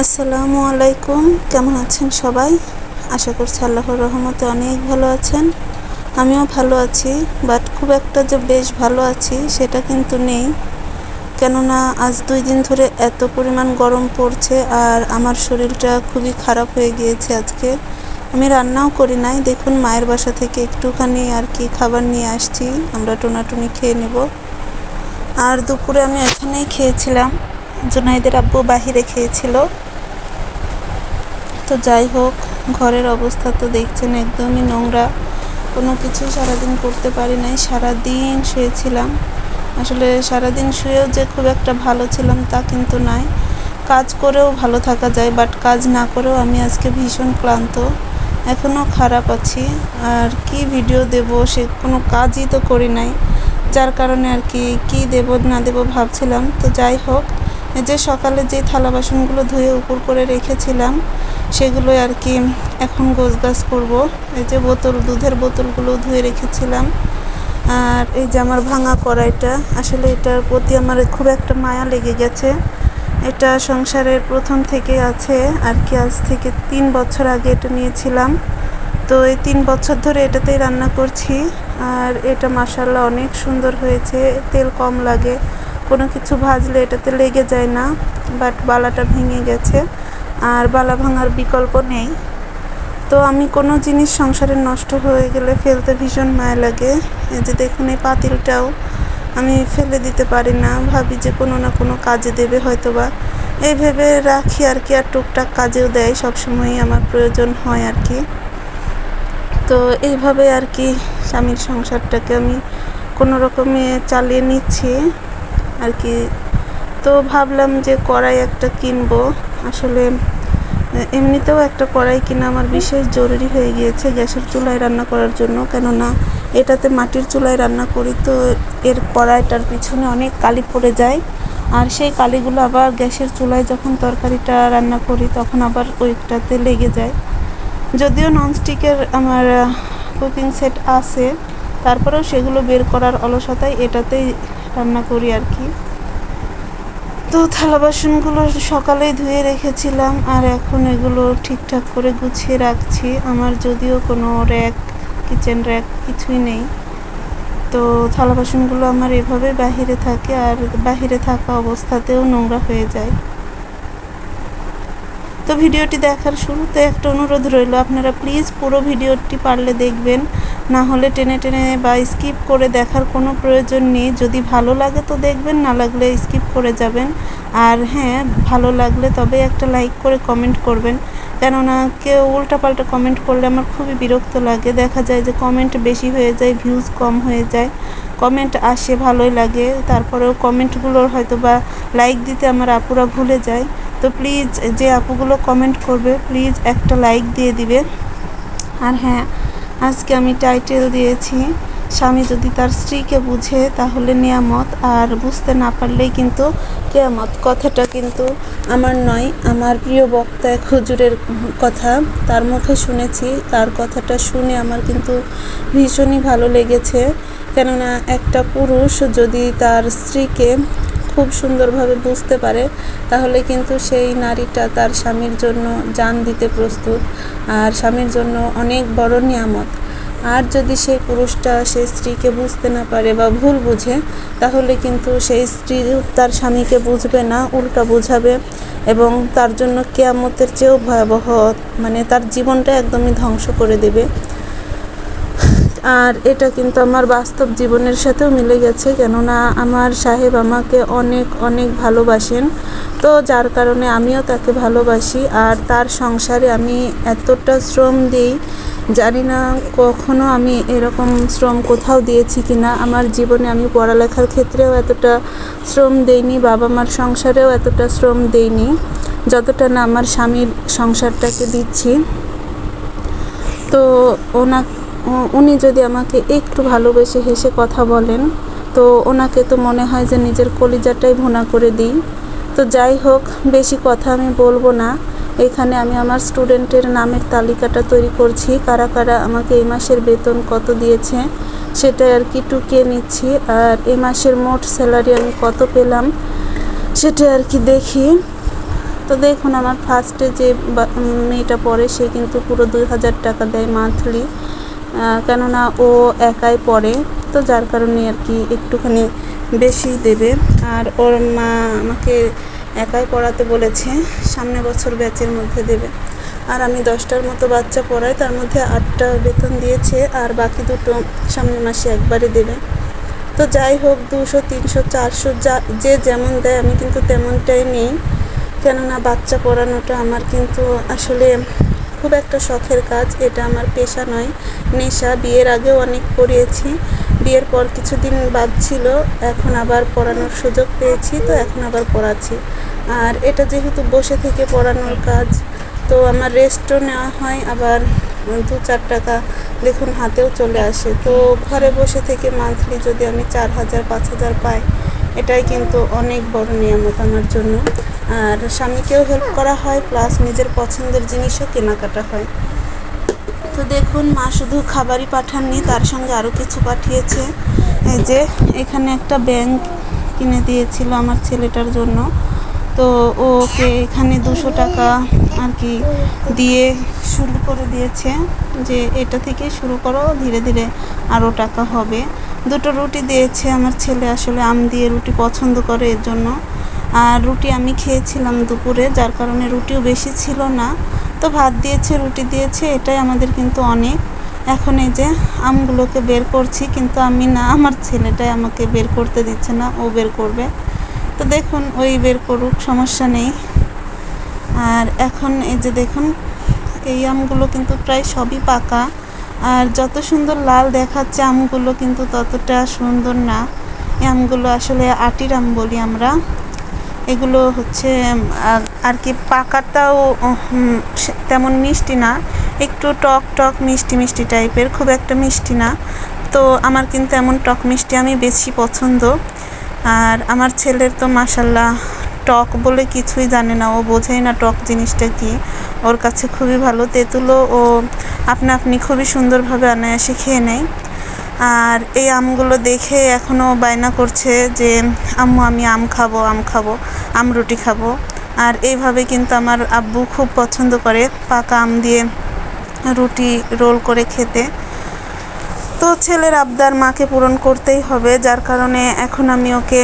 আসসালামু আলাইকুম। কেমন আছেন সবাই? আশা করছি আল্লাহর রহমতে অনেক ভালো আছেন। আমিও ভালো আছি, বাট খুব একটা যে বেশ ভালো আছি সেটা কিন্তু নেই। কেননা আজ 2 দিন ধরে এত পরিমাণ গরম পড়ছে আর আমার শরীরটা খুবই খারাপ হয়ে গিয়েছে আজকে। আমি রান্নাও করি নাই, দেখুন মায়ের বাসা থেকে একটুখানি আর কি খাবার নিয়ে আসছি, আমরা টোনাটুনি খেয়ে নেব। আর দুপুরে আমি এখানেই খেয়েছিলাম, জুনাইদের আব্বু বাহিরে খেয়েছিল। তো যাই হোক, ঘরের অবস্থা তো দেখছেন একদমই নোংরা, কোনো কিছুই সারাদিন করতে পারি নাই, সারাদিন শুয়েছিলাম। আসলে সারাদিন শুয়েও যে খুব একটা ভালো ছিলাম তা কিন্তু নয়, কাজ করেও ভালো থাকা যায়, বাট কাজ না করেও আমি আজকে ভীষণ ক্লান্ত, এখনও খারাপ আছি। আর কি ভিডিও দেব, সে কোনো কাজই তো করি নাই, যার কারণে আর কি দেব না দেব ভাবছিলাম। তো যাই হোক, এই যে সকালে যে থালা বাসনগুলো ধুয়ে উপর করে রেখেছিলাম সেগুলো আর কি এখন গোছগাছ করব। এই যে দুধের বোতলগুলো ধুয়ে রেখেছিলাম। আর এই যে আমার ভাঙা কড়াইটা, আসলে এটার প্রতি আমার খুব একটা মায়া লেগে গেছে। এটা সংসারের প্রথম থেকে আছে আর কি, আজ থেকে 3 বছর আগে এটা নিয়েছিলাম। তো এই 3 বছর ধরে এটাতেই রান্না করছি। আর এটা মাশাআল্লাহ অনেক সুন্দর হয়েছে, তেল কম লাগে, কোনো কিছু ভাজলে এটাতে লেগে যায় না। বাট বালাটা ভেঙে গেছে, আর বালা ভাঙার বিকল্প নেই। তো আমি কোনো জিনিস সংসারে নষ্ট হয়ে গেলে ফেলতে ভীষণ মায়া লাগে। এই যে দেখুন, এই পাতিলটাও আমি ফেলে দিতে পারি না, ভাবি যে কোনো না কোনো কাজে দেবে হয়তো বা, এই ভেবে রাখি আর কি। আর টুকটাক কাজেও দেয়, সবসময়ই আমার প্রয়োজন হয় আর কি। তো এইভাবে আর কি স্বামীর সংসারটাকে আমি কোনো রকমে চালিয়ে নিচ্ছি আর কি। তো ভাবলাম যে কড়াই একটা কিনবো। আসলে এমনিতেও একটা কড়াই কিনা আমার বিশেষ জরুরি হয়ে গিয়েছে গ্যাসের চুলায় রান্না করার জন্য, কেননা এটাতে মাটির চুলায় রান্না করি, তো এর কড়াইটার পিছনে অনেক কালি পড়ে যায়। আর সেই কালিগুলো আবার গ্যাসের চুলায় যখন তরকারিটা রান্না করি তখন আবার ওইটাতে লেগে যায়। যদিও ননস্টিকের আমার কুকিং সেট আছে, তারপরেও সেগুলো বের করার অলসতায় এটাতেই রান্না করি আর কি। তো থালা বাসনগুলো সকালেই ধুয়ে রেখেছিলাম, আর এখন এগুলো ঠিকঠাক করে গুছিয়ে রাখছি। আমার যদিও কোনো কিচেন র্যাক কিছুই নেই, তো থালা বাসনগুলো আমার এভাবে বাহিরে থাকে, আর বাহিরে থাকা অবস্থাতেও নোংরা হয়ে যায়। তো ভিডিওটি দেখার শুরুতে একটা অনুরোধ রইল, আপনারা প্লিজ পুরো ভিডিওটি পারলে দেখবেন, না হলে টেনে টেনে বা স্কিপ করে দেখার কোনো প্রয়োজন নেই। যদি ভালো লাগে তো দেখবেন, না লাগলে স্কিপ করে যাবেন। আর হ্যাঁ, ভালো লাগলে তবে একটা লাইক করে কমেন্ট করবেন, কেননা কেউ উল্টাপাল্টা কমেন্ট করলে আমার খুবই বিরক্ত লাগে। দেখা যায় যে কমেন্ট বেশি হয়ে যায়, ভিউজ কম হয়ে যায়। কমেন্ট আসে, ভালোই লাগে, তারপরেও কমেন্টগুলোর হয়তো বা লাইক দিতে আমার আপুরা ভুলে যায়। তো প্লিজ, যে আপুগুলো কমেন্ট করবে প্লিজ একটা লাইক দিয়ে দিবে। আর হ্যাঁ, আজকে আমি টাইটেল দিয়েছি, স্বামী যদি তার স্ত্রীকে বুঝে তাহলে নিয়ামত, আর বুঝতে না পারলেই কিন্তু কিয়ামত। কথাটা কিন্তু আমার নয়, আমার প্রিয় বক্তা এক হুজুরের কথা, তার মুখে শুনেছি। তার কথাটা শুনে আমার কিন্তু ভীষণই ভালো লেগেছে। কেননা একটা পুরুষ যদি তার স্ত্রীকে খুব সুন্দরভাবে বুঝতে পারে, তাহলে কিন্তু সেই নারীটা তার স্বামীর জন্য জান দিতে প্রস্তুত, আর স্বামীর জন্য অনেক বড় নিয়ামত। আর যদি সেই পুরুষটা সেই স্ত্রীকে বুঝতে না পারে বা ভুল বুঝে, তাহলে কিন্তু সেই স্ত্রী তার স্বামীকে বুঝবে না, উল্টা বুঝাবে, এবং তার জন্য কিয়ামতের চেয়েও ভয়াবহ, মানে তার জীবনটা একদমই ধ্বংস করে দেবে। আর এটা কিন্তু আমার বাস্তব জীবনের সাথেও মিলে গেছে, কেননা আমার সাহেব আমাকে অনেক অনেক ভালোবাসেন। তো যার কারণে আমিও তাকে ভালোবাসি, আর তার সংসারে আমি এতটা শ্রম দিই, জানি না কখনো আমি এরকম শ্রম কোথাও দিয়েছি কিনা। আমার জীবনে আমি পড়ালেখার ক্ষেত্রেও এতটা শ্রম দেইনি, বাবা মার সংসারেও এতটা শ্রম দেইনি, যতটা না আমার স্বামীর সংসারটাকে দিচ্ছি। তো উনি যদি আমাকে একটু ভালোবেসে হেসে কথা বলেন, তো ওনাকে তো মনে হয় যে নিজের কলিজাটাই ভুনা করে দিই। তো যাই হোক, বেশি কথা আমি বলবো না। এখানে আমি আমার স্টুডেন্টের নামের তালিকাটা তৈরি করছি, কারা কারা আমাকে এই মাসের বেতন কত দিয়েছে সেটা আর কি টুকিয়ে নিচ্ছি। আর এই মাসের মোট স্যালারি আমি কত পেলাম সেটা আর কি দেখি। তো তো দেখুন আমার ফার্স্টে যে মেয়েটা পড়ে সে কিন্তু পুরো 2000 টাকা দেয় মান্থলি, কেননা ও একাই পড়ে, তো যার কারণে আর কি একটুখানি বেশি দেবে। আর ওর মা আমাকে একাই পড়াতে বলেছে, সামনে বছর ব্যাচের মধ্যে দেবে। আর আমি 10টার মতো বাচ্চা পড়াই, তার মধ্যে 8টা বেতন দিয়েছে আর বাকি দুটো সামনের মাসে একবারে দেবে। তো যাই হোক 200 300 400 যে যেমন দেয় আমি কিন্তু তেমনটাই নিই, কেননা বাচ্চা পড়ানোটা আমার কিন্তু আসলে খুব একটা শখের কাজ, এটা আমার পেশা নয়, নেশা। বিয়ের আগেও অনেক পড়িয়েছি, বিয়ের পর কিছুদিন বাদ ছিল, এখন আবার পড়ানোর সুযোগ পেয়েছি, তো এখন আবার পড়াচ্ছি। আর এটা যেহেতু বসে থেকে পড়ানোর কাজ, তো আমার রেস্টও নেওয়া হয়, আবার 2-4 টাকা দেখুন হাতেও চলে আসে। তো ঘরে বসে থেকে মান্থলি যদি আমি 4000-5000 পাই, এটাই কিন্তু অনেক বড় নিয়ামত আমার জন্য। আর স্বামীকেও হেল্প করা হয়, প্লাস নিজের পছন্দের জিনিসও কেনাকাটা হয়। তো দেখুন মা শুধু খাবারই পাঠাননি, তার সঙ্গে আরও কিছু পাঠিয়েছে। এই যে এখানে একটা ব্যাংক কিনে দিয়েছিল আমার ছেলেটার জন্য, তো ওকে এখানে 200 টাকা আর কি দিয়ে শুরু করে দিয়েছে যে এটা থেকে শুরু করো, ধীরে ধীরে আরও টাকা হবে। দুটো রুটি দিয়েছে, আমার ছেলে আসলে আম দিয়ে রুটি পছন্দ করে এর জন্য। আর রুটি আমি খেয়েছিলাম দুপুরে, যার কারণে রুটিও বেশি ছিল না, তো ভাত দিয়েছে, রুটি দিয়েছে, এটাই আমাদের কিন্তু অনেক। এখন এই যে আমগুলোকে বের করছি, কিন্তু আমি না, আমার ছেলেটাই আমাকে বের করতে দিচ্ছে না, ও বের করবে। তো দেখুন ওই বের করুক, সমস্যা নেই। আর এখন এই যে দেখুন এই আমগুলো কিন্তু প্রায় সবই পাকা, আর যত সুন্দর লাল দেখাচ্ছে আমগুলো কিন্তু ততটা সুন্দর না। এই আমগুলো আসলে আটির আম বলি আমরা। এগুলো হচ্ছে আর কি পাকাটাও তেমন মিষ্টি না, একটু টক টক মিষ্টি মিষ্টি টাইপের, খুব একটা মিষ্টি না। তো আমার কিন্তু এমন টক মিষ্টি আমি বেশি পছন্দ। আর আমার ছেলের তো মাশাল্লাহ টক বলে কিছুই জানে না, ও বোঝেই না টক জিনিসটা কি, ওর কাছে খুবই ভালো। তেঁতুলও ও আপনা আপনি খুবই সুন্দরভাবে অনায়াসে খেয়ে নেয়। আর এই আমগুলো দেখে এখনও বায়না করছে যে আম্মু আমি আম খাবো, আম খাবো, আম রুটি খাবো। আর এইভাবে কিন্তু আমার আব্বু খুব পছন্দ করে পাকা আম দিয়ে রুটি রোল করে খেতে। তো ছেলের আবদার মাকে পূরণ করতেই হবে, যার কারণে এখন আমি ওকে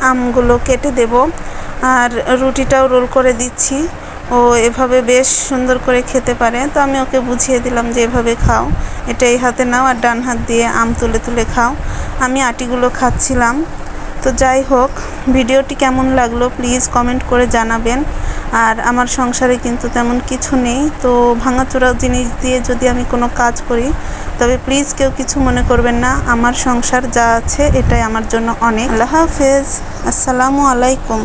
আমগুলো কেটে দেব আর রুটিটাও রোল করে দিচ্ছি। ও এভাবে বেশ সুন্দর করে খেতে পারে, তো আমি ওকে বুঝিয়ে দিলাম যে এভাবে খাও, এটা এই হাতে নাও আর ডান হাত দিয়ে আম তুলে তুলে খাও। আমি আটিগুলো খাচ্ছিলাম। তো যাই হোক, ভিডিওটি কেমন লাগলো প্লিজ কমেন্ট করে জানাবেন। আর আমার সংসারে কিন্তু তেমন কিছু নেই, তো ভাঙাচোরা জিনিস দিয়ে যদি আমি কোনো কাজ করি তবে প্লিজ কেউ কিছু মনে করবেন না, আমার সংসার যা আছে এটাই আমার জন্য অনেক। আল্লাহ হাফেজ, আসসালামু আলাইকুম।